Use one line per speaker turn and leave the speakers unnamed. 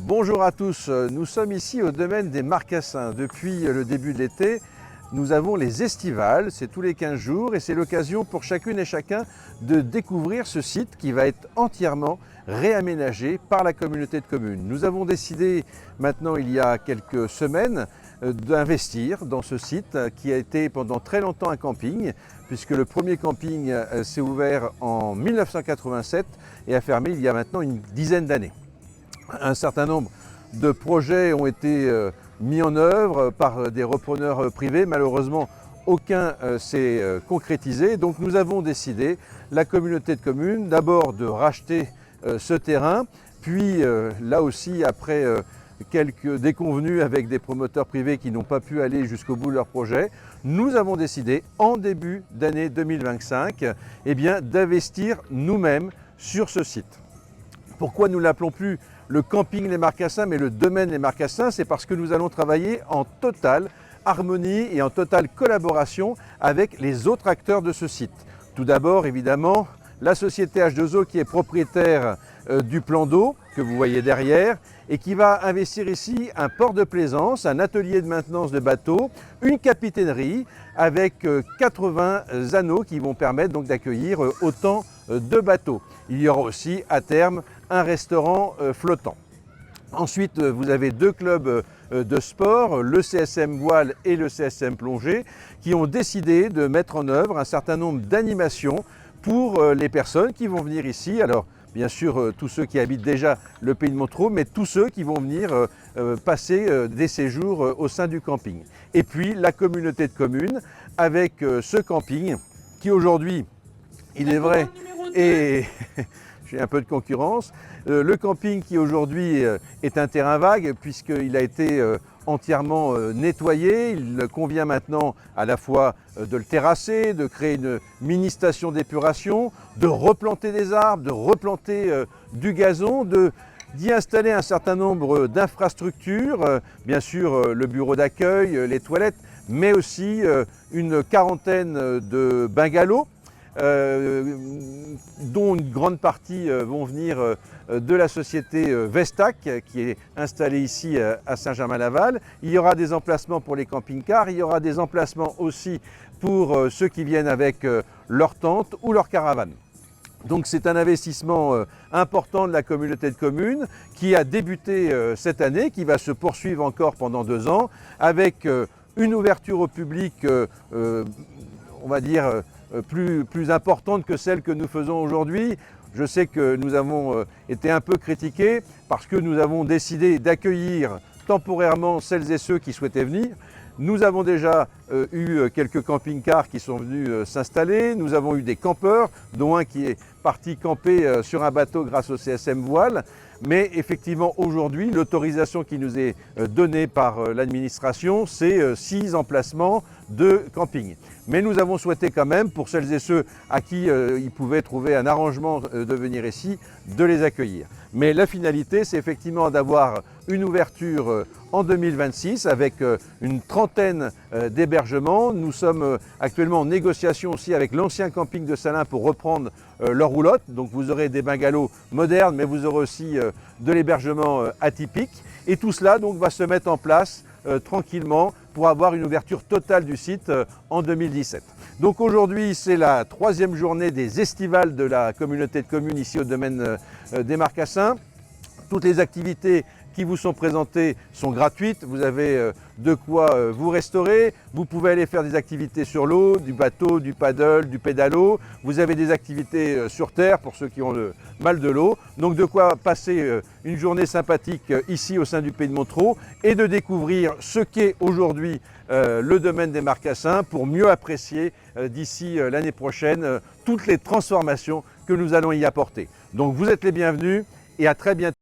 Bonjour à tous, nous sommes ici au domaine des Marcassins. Depuis le début de l'été, nous avons les estivales, c'est tous les 15 jours et c'est l'occasion pour chacune et chacun de découvrir ce site qui va être entièrement réaménagé par la communauté de communes. Nous avons décidé maintenant il y a quelques semaines d'investir dans ce site qui a été pendant très longtemps un camping puisque le premier camping s'est ouvert en 1987 et a fermé il y a maintenant une dizaine d'années. Un certain nombre de projets ont été mis en œuvre par des repreneurs privés. Malheureusement, aucun s'est concrétisé. Donc nous avons décidé, la communauté de communes, d'abord de racheter ce terrain, puis là aussi, après quelques déconvenues avec des promoteurs privés qui n'ont pas pu aller jusqu'au bout de leur projet, nous avons décidé, en début d'année 2025, d'investir nous-mêmes sur ce site. Pourquoi nous ne l'appelons plus le camping Les Marcassins, mais le domaine Les Marcassins? C'est parce que nous allons travailler en totale harmonie et en totale collaboration avec les autres acteurs de ce site. Tout d'abord, évidemment, la société H2O qui est propriétaire du plan d'eau que vous voyez derrière et qui va investir ici un port de plaisance, un atelier de maintenance de bateaux, une capitainerie avec 80 anneaux qui vont permettre donc d'accueillir autant de bateaux. Il y aura aussi à terme un restaurant flottant. Ensuite, vous avez deux clubs de sport, le CSM Voile et le CSM Plongée, qui ont décidé de mettre en œuvre un certain nombre d'animations pour les personnes qui vont venir ici. Alors, bien sûr, tous ceux qui habitent déjà le pays de Montereau, mais tous ceux qui vont venir passer des séjours au sein du camping. Et puis, la communauté de communes avec ce camping qui aujourd'hui, il est vrai, et j'ai un peu de concurrence. Le camping qui aujourd'hui est un terrain vague puisqu'il a été entièrement nettoyé. Il convient maintenant à la fois de le terrasser, de créer une mini station d'épuration, de replanter des arbres, de replanter du gazon, d'y installer un certain nombre d'infrastructures, bien sûr le bureau d'accueil, les toilettes, mais aussi une quarantaine de bungalows. Dont une grande partie vont venir de la société Vestac qui est installée ici à Saint-Germain-Laval. Il y aura des emplacements pour les camping-cars, il y aura des emplacements aussi pour ceux qui viennent avec leur tente ou leur caravane. Donc c'est un investissement important de la communauté de communes qui a débuté cette année, qui va se poursuivre encore pendant 2 ans avec une ouverture au public, on va dire, plus importante que celle que nous faisons aujourd'hui. Je sais que nous avons été un peu critiqués parce que nous avons décidé d'accueillir temporairement celles et ceux qui souhaitaient venir. Nous avons déjà eu quelques camping-cars qui sont venus s'installer. Nous avons eu des campeurs, dont un qui est parti camper sur un bateau grâce au CSM Voile. Mais effectivement, aujourd'hui, l'autorisation qui nous est donnée par l'administration, c'est 6 emplacements de camping. Mais nous avons souhaité quand même, pour celles et ceux à qui ils pouvaient trouver un arrangement de venir ici, de les accueillir. Mais la finalité, c'est effectivement d'avoir une ouverture en 2026 avec une trentaine d'hébergements. Nous sommes actuellement en négociation aussi avec l'ancien camping de Salins pour reprendre leur roulotte. Donc vous aurez des bungalows modernes, mais vous aurez aussi de l'hébergement atypique. Et tout cela donc va se mettre en place tranquillement pour avoir une ouverture totale du site en 2017. Donc aujourd'hui, c'est la 3e journée des estivales de la communauté de communes ici au domaine des Marcassins. Toutes les activités qui vous sont présentées sont gratuites. Vous avez de quoi vous restaurer. Vous pouvez aller faire des activités sur l'eau, du bateau, du paddle, du pédalo. Vous avez des activités sur terre pour ceux qui ont le mal de l'eau. Donc de quoi passer une journée sympathique ici au sein du pays de Montereau et de découvrir ce qu'est aujourd'hui le domaine des Marcassins pour mieux apprécier d'ici l'année prochaine toutes les transformations que nous allons y apporter. Donc vous êtes les bienvenus et à très bientôt.